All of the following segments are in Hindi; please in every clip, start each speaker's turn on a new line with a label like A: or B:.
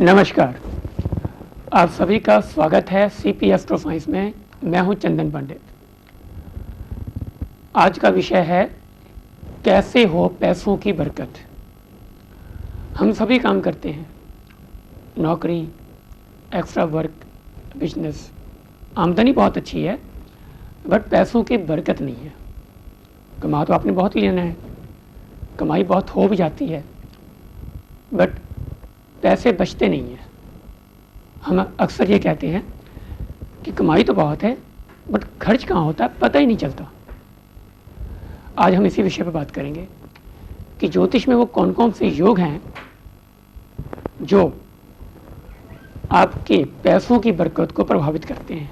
A: नमस्कार, आप सभी का स्वागत है सीपी एस्ट्रो साइंस में। मैं हूं चंदन पंडित। आज का विषय है कैसे हो पैसों की बरकत। हम सभी काम करते हैं, नौकरी, एक्स्ट्रा वर्क, बिजनेस, आमदनी बहुत अच्छी है, बट पैसों की बरकत नहीं है। कमा तो आपने बहुत लेना है, कमाई बहुत हो भी जाती है, बट पैसे बचते नहीं हैं। हम अक्सर ये कहते हैं कि कमाई तो बहुत है, बट खर्च कहाँ होता है पता ही नहीं चलता। आज हम इसी विषय पर बात करेंगे कि ज्योतिष में वो कौन कौन से योग हैं जो आपके पैसों की बरकत को प्रभावित करते हैं,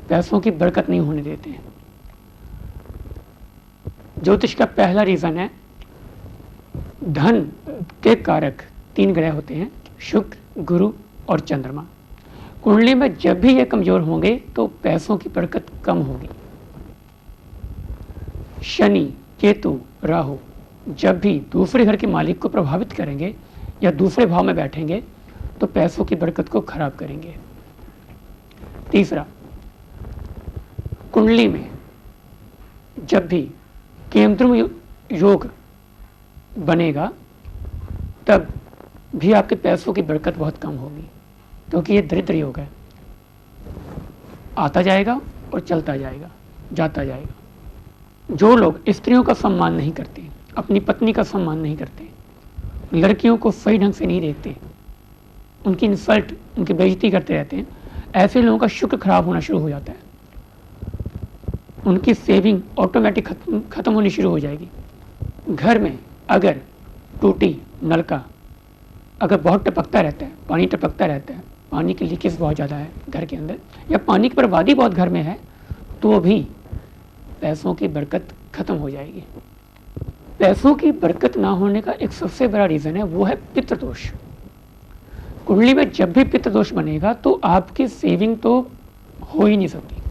A: पैसों की बरकत नहीं होने देते हैं। ज्योतिष का पहला रीज़न है, धन के कारक 3 ग्रह होते हैं, शुक्र, गुरु और चंद्रमा। कुंडली में जब भी ये कमजोर होंगे तो पैसों की बरकत कम होगी। शनि, केतु, राहु जब भी दूसरे घर के मालिक को प्रभावित करेंगे या दूसरे भाव में बैठेंगे तो पैसों की बरकत को खराब करेंगे। तीसरा, कुंडली में जब भी केंद्र योग बनेगा तब भी आपके पैसों की बरकत बहुत कम होगी, क्योंकि ये दरिद्र योग है, आता जाएगा और चलता जाएगा, जाता जाएगा। जो लोग स्त्रियों का सम्मान नहीं करते, अपनी पत्नी का सम्मान नहीं करते, लड़कियों को सही ढंग से नहीं देखते, उनकी इंसल्ट, उनकी बेइज्जती करते रहते हैं, ऐसे लोगों का शुक्र खराब होना शुरू हो जाता है। उनकी सेविंग ऑटोमेटिक खत्म होनी शुरू हो जाएगी। घर में अगर टूटी नलका अगर बहुत टपकता रहता है, पानी टपकता रहता है, पानी की लीकेज बहुत ज़्यादा है घर के अंदर, या पानी की बर्बादी बहुत घर में है, तो भी पैसों की बरकत खत्म हो जाएगी। पैसों की बरकत ना होने का एक सबसे बड़ा रीज़न है, वो है पितृदोष। कुंडली में जब भी पितृदोष बनेगा तो आपकी सेविंग तो हो ही नहीं सकती।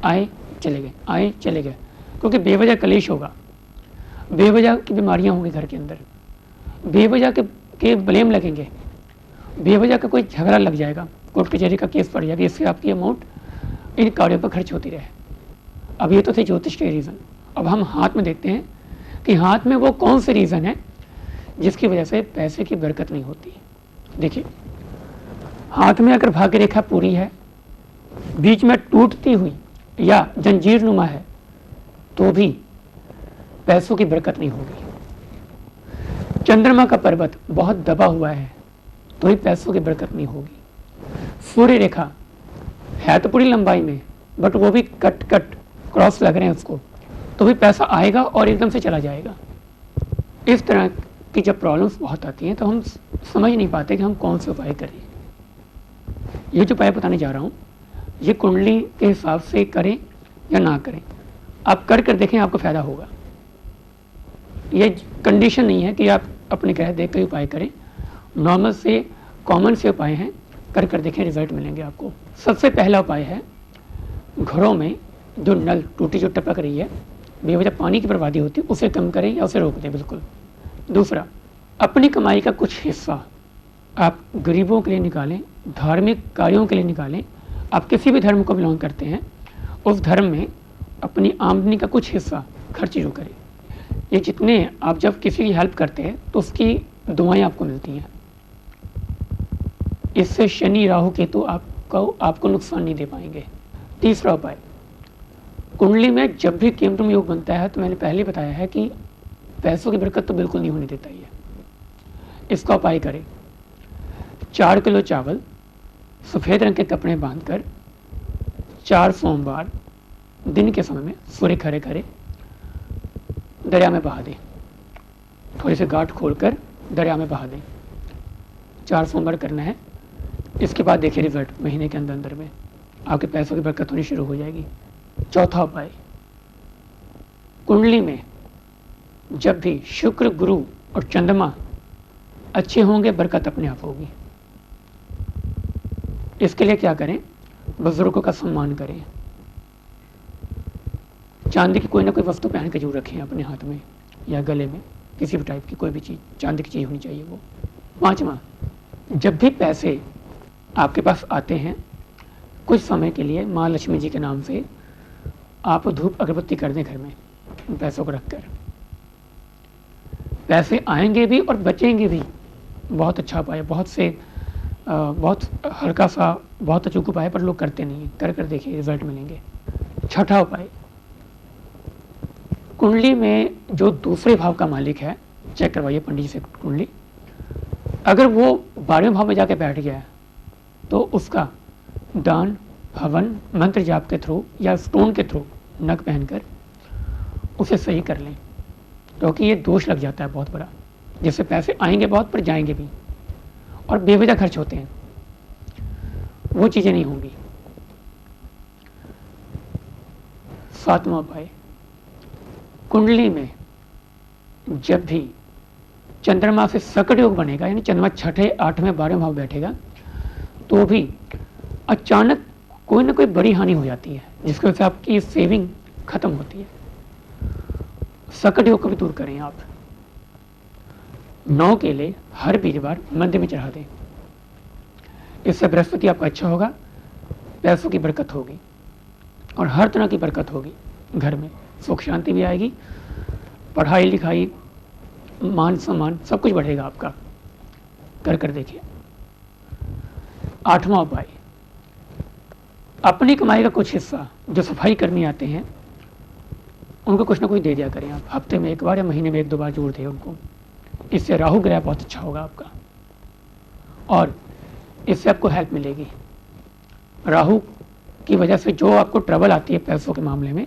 A: आए चले गए, आए चले गए, क्योंकि बेवजह कलेश होगा, बेवजह की बीमारियां होंगी घर के अंदर, बेवजह के ब्लेम लगेंगे, बेवजह का कोई झगड़ा लग जाएगा, कोर्ट कचहरी का केस पड़ जाएगा, इससे आपकी अमाउंट इन कार्यों पर खर्च होती रहे। अब ये तो थे ज्योतिष के रीज़न। अब हम हाथ में देखते हैं कि हाथ में वो कौन से रीज़न है जिसकी वजह से पैसे की बरकत नहीं होती। देखिए, हाथ में अगर भाग्य रेखा पूरी है, बीच में टूटती हुई या जंजीर नुमा है, तो भी पैसों की बरकत नहीं होगी। चंद्रमा का पर्वत बहुत दबा हुआ है तो ही पैसों की बरकत नहीं होगी। सूर्य रेखा है तो पूरी लंबाई में, बट वो भी कट कट क्रॉस लग रहे हैं उसको, तो भी पैसा आएगा और एकदम से चला जाएगा। इस तरह की जब प्रॉब्लम्स बहुत आती हैं तो हम समझ नहीं पाते कि हम कौन से उपाय करें। ये जो उपाय बताने जा रहा हूँ, ये कुंडली के हिसाब से करें या ना करें, आप कर कर देखें, आपको फायदा होगा। ये कंडीशन नहीं है कि आप अपने ग्रह देख कर उपाय करें, नॉर्मल से कॉमन से उपाय हैं, कर कर देखें, रिजल्ट मिलेंगे आपको। सबसे पहला उपाय है, घरों में जो नल टूटी जो टपक रही है, बेवजह पानी की बर्बादी होती है, उसे कम करें या उसे रोक दें बिल्कुल। दूसरा, अपनी कमाई का कुछ हिस्सा आप गरीबों के लिए निकालें, धार्मिक कार्यों के लिए निकालें। आप किसी भी धर्म को बिलोंग करते हैं, उस धर्म में अपनी आमदनी का कुछ हिस्सा खर्च जरूर करें। ये जितने आप जब किसी की हेल्प करते हैं तो उसकी दुआएं आपको मिलती हैं। इससे शनि, राहु, केतु आपको नुकसान नहीं दे पाएंगे। तीसरा उपाय, कुंडली में जब भी केंद्र में योग बनता है तो मैंने पहले ही बताया है कि पैसों की बरकत तो बिल्कुल नहीं होने देता ही है। इसका उपाय करें, 4 किलो चावल सफ़ेद रंग के कपड़े बांधकर 4 सोमवार दिन के समय में सूर्य खड़े खड़े दरिया में बहा दें। थोड़ी सी गांठ खोलकर दरिया में बहा दें। 4 सोमवार करना है। इसके बाद देखिए रिजल्ट, महीने के अंदर अंदर में आपके पैसों की बरकत होनी शुरू हो जाएगी। चौथा उपाय, कुंडली में जब भी शुक्र, गुरु और चंद्रमा अच्छे होंगे, बरकत अपने आप होगी। इसके लिए क्या करें, बुजुर्गों का सम्मान करें। चांदी की कोई ना कोई वस्तु पहन के जरूर रखें अपने हाथ में या गले में, किसी भी टाइप की कोई भी चीज़, चांदी की चीज़ होनी चाहिए वो। 5वां, जब भी पैसे आपके पास आते हैं, कुछ समय के लिए माँ लक्ष्मी जी के नाम से आप धूप अगरबत्ती कर दें घर में उन पैसों को रखकर। पैसे आएंगे भी और बचेंगे भी। बहुत अच्छा उपाय है, बहुत हल्का सा, बहुत अचूक उपाय है, पर लोग करते नहीं हैं। कर देखिए, रिजल्ट मिलेंगे। छठा उपाय, कुंडली में जो दूसरे भाव का मालिक है, चेक करवाइए पंडित जी से कुंडली। अगर वो 12वें भाव में जाके बैठ गया है तो उसका दान, हवन, मंत्र जाप के थ्रू या स्टोन के थ्रू नग पहनकर उसे सही कर लें, क्योंकि ये दोष लग जाता है बहुत बड़ा, जिससे पैसे आएंगे बहुत पर जाएंगे भी और बेवजह खर्च होते हैं। वो चीज़ें नहीं होंगी। 7वां उपाय, कुंडली में जब भी चंद्रमा से सकट योग बनेगा, यानी चंद्रमा 6ठे, 8वें, 12वें भाव बैठेगा, तो भी अचानक कोई ना कोई बड़ी हानि हो जाती है, जिसकी वजह से आपकी सेविंग खत्म होती है। सकट योग को भी दूर करें आप। 9 केले हर वीरवार मंदिर में चढ़ा दें। इससे बृहस्पति आपका अच्छा होगा, पैसों की बरकत होगी और हर तरह की बरकत होगी घर में। सुख शांति भी आएगी, पढ़ाई लिखाई, मान सम्मान सब कुछ बढ़ेगा आपका। कर देखिए। 8वां उपाय, अपनी कमाई का कुछ हिस्सा जो सफाई कर्मी आते हैं उनको कुछ ना कुछ दे दिया करें आप। हफ्ते में 1 बार या महीने में 1-2 बार जरूर दें उनको। इससे राहु ग्रह बहुत अच्छा होगा आपका और इससे आपको हेल्प मिलेगी। राहु की वजह से जो आपको ट्रबल आती है पैसों के मामले में,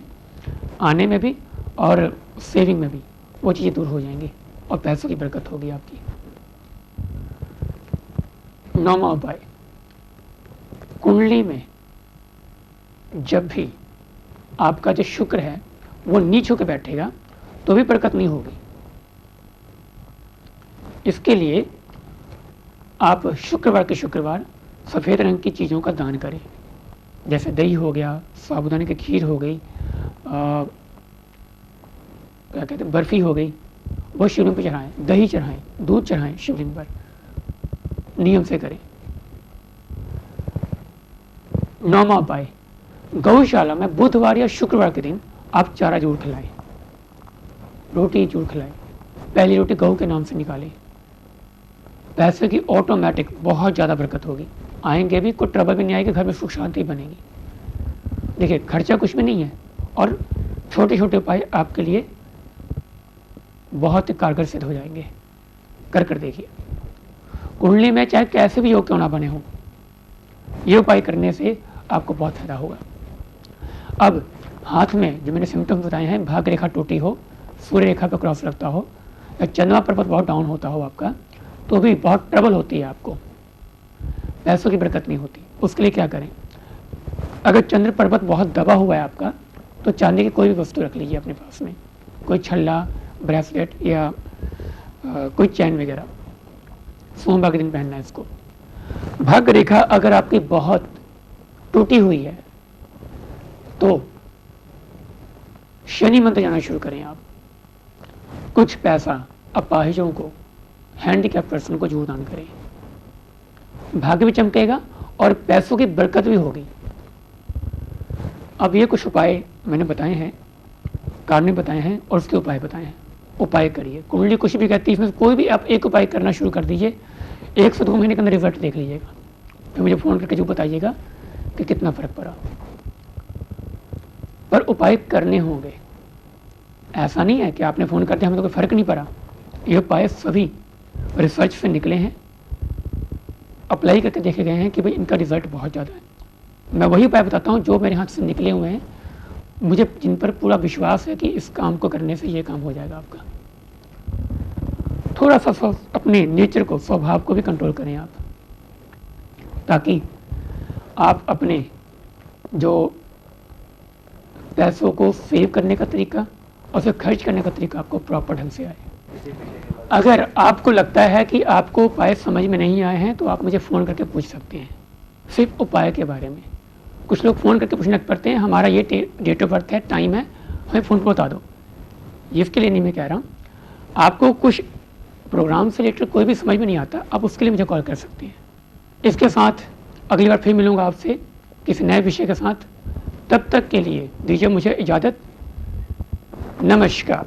A: आने में भी और सेविंग में भी, वो चीज़ें दूर हो जाएंगी और पैसों की बरकत होगी आपकी। 9वां उपाय, कुंडली में जब भी आपका जो शुक्र है वो नीच होकर बैठेगा तो भी बरकत नहीं होगी। इसके लिए आप शुक्रवार के शुक्रवार सफ़ेद रंग की चीज़ों का दान करें, जैसे दही हो गया, साबूदाने की खीर हो गई, क्या कहते हैं, बर्फ़ी हो गई, वो शिवलिंग पर चढ़ाएं। दही चढ़ाएं, दूध चढ़ाएं शिवलिंग पर, नियम से करें। 9वां उपाय, गौशाला में बुधवार या शुक्रवार के दिन आप चारा जरूर खिलाएं, रोटी जरूर खिलाएं। पहली रोटी गौ के नाम से निकालें। पैसे की ऑटोमेटिक बहुत ज़्यादा बरकत होगी, आएंगे भी, कोई ट्रबल भी नहीं आएगी, घर में सुख शांति बनेगी। देखिए, खर्चा कुछ भी नहीं है और छोटे छोटे उपाय आपके लिए बहुत कारगर सिद्ध हो जाएंगे। कर देखिए। कुंडली में चाहे कैसे भी योग क्यों ना बने हो, ये उपाय करने से आपको बहुत फायदा होगा। अब हाथ में जो मैंने सिम्टम्स बताए हैं, भाग्य रेखा टूटी हो, सूर्य रेखा पर क्रॉस लगता हो या चंद्रमा पर्वत बहुत डाउन होता हो आपका, तो भी बहुत ट्रबल होती है आपको, पैसों की बरकत नहीं होती। उसके लिए क्या करें, अगर चंद्र पर्वत बहुत दबा हुआ है आपका, तो चांदी की कोई भी वस्तु रख लीजिए अपने पास में, कोई छल्ला, ब्रेसलेट या कोई चैन वगैरह। सोमवार के दिन पहनना है इसको। भाग्य रेखा अगर आपकी बहुत टूटी हुई है तो शनि मंत्र जाना शुरू करें आप। कुछ पैसा अपाहिजों को, हैंडीकैप पर्सन को जरूर दान करें। भाग्य भी चमकेगा और पैसों की बरकत भी होगी। अब ये कुछ उपाय मैंने बताए हैं, कारण बताए हैं और उसके उपाय बताए हैं। उपाय करिए। कुंडली कुछ भी कहती है, इसमें कोई भी आप एक उपाय करना शुरू कर दीजिए, 1 से 2 महीने के अंदर रिजल्ट देख लीजिएगा, फिर मुझे फ़ोन करके जो बताइएगा कि कितना फ़र्क पड़ा। पर उपाय करने होंगे, ऐसा नहीं है कि आपने फ़ोन कर दिया हमें तो कोई फ़र्क नहीं पड़ा। ये उपाय सभी रिसर्च से निकले हैं, अप्लाई करके देखे गए हैं कि भाई इनका रिजल्ट बहुत ज़्यादा है। मैं वही उपाय बताता हूँ जो मेरे हाथ से निकले हुए हैं, मुझे जिन पर पूरा विश्वास है कि इस काम को करने से ये काम हो जाएगा आपका। थोड़ा सा अपने नेचर को, स्वभाव को भी कंट्रोल करें आप, ताकि आप अपने जो पैसों को सेव करने का तरीका और फिर खर्च करने का तरीका आपको प्रॉपर ढंग से आए। अगर आपको लगता है कि आपको उपाय समझ में नहीं आए हैं तो आप मुझे फ़ोन करके पूछ सकते हैं सिर्फ उपाय के बारे में। कुछ लोग फ़ोन करके पूछने पड़ते हैं, हमारा ये डेट ऑफ बर्थ है, टाइम है, हमें फ़ोन पर बता दो। ये इसके लिए नहीं मैं कह रहा हूँ, आपको कुछ प्रोग्राम से रिलेटेड कोई भी समझ में नहीं आता, आप उसके लिए मुझे कॉल कर सकते हैं। इसके साथ अगली बार फिर मिलूँगा आपसे किसी नए विषय के साथ। तब तक के लिए दीजिए मुझे इजाज़त। नमस्कार।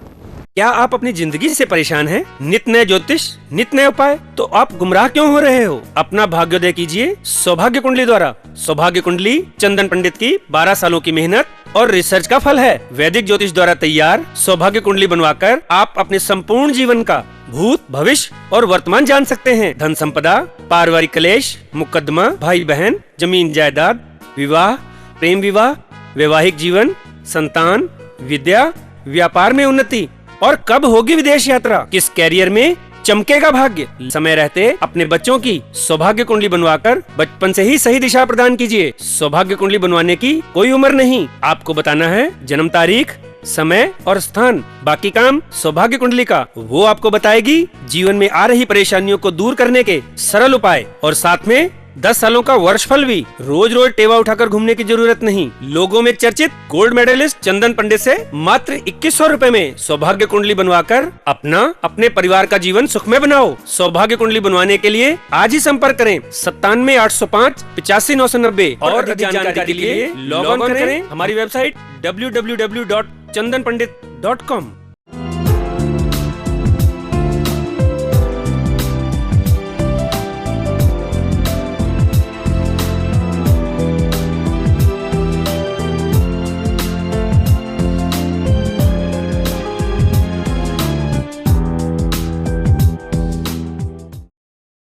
B: क्या आप अपनी जिंदगी से परेशान हैं? नित नए ज्योतिष, नित नए उपाय, तो आप गुमराह क्यों हो रहे हो? अपना भाग्योदय कीजिए सौभाग्य कुंडली द्वारा। सौभाग्य कुंडली चंदन पंडित की 12 सालों की मेहनत और रिसर्च का फल है। वैदिक ज्योतिष द्वारा तैयार सौभाग्य कुंडली बनवाकर आप अपने संपूर्ण जीवन का भूत, भविष्य और वर्तमान जान सकते हैं। धन संपदा, पारिवारिक कलेश, मुकदमा, भाई बहन, जमीन जायदाद, विवाह, प्रेम विवाह, वैवाहिक जीवन, संतान, विद्या, व्यापार में उन्नति और कब होगी विदेश यात्रा, किस कैरियर में चमकेगा भाग्य। समय रहते अपने बच्चों की सौभाग्य कुंडली बनवाकर बचपन से ही सही दिशा प्रदान कीजिए। सौभाग्य कुंडली बनवाने की कोई उम्र नहीं, आपको बताना है जन्म तारीख, समय और स्थान। बाकी काम सौभाग्य कुंडली का वो आपको बताएगी। जीवन में आ रही परेशानियों को दूर करने के सरल उपाय और साथ में 10 सालों का वर्षफल भी। रोज रोज टेवा उठाकर घूमने की जरूरत नहीं। लोगों में चर्चित गोल्ड मेडलिस्ट चंदन पंडित से मात्र 2100 रुपए में सौभाग्य कुंडली बनवाकर अपना, अपने परिवार का जीवन सुखमय बनाओ। सौभाग्य कुंडली बनवाने के लिए आज ही संपर्क करें 97 805 85 990 और अधिक जानकारी के लिए लॉग ऑन करें हमारी वेबसाइट www.chandanpandit.com।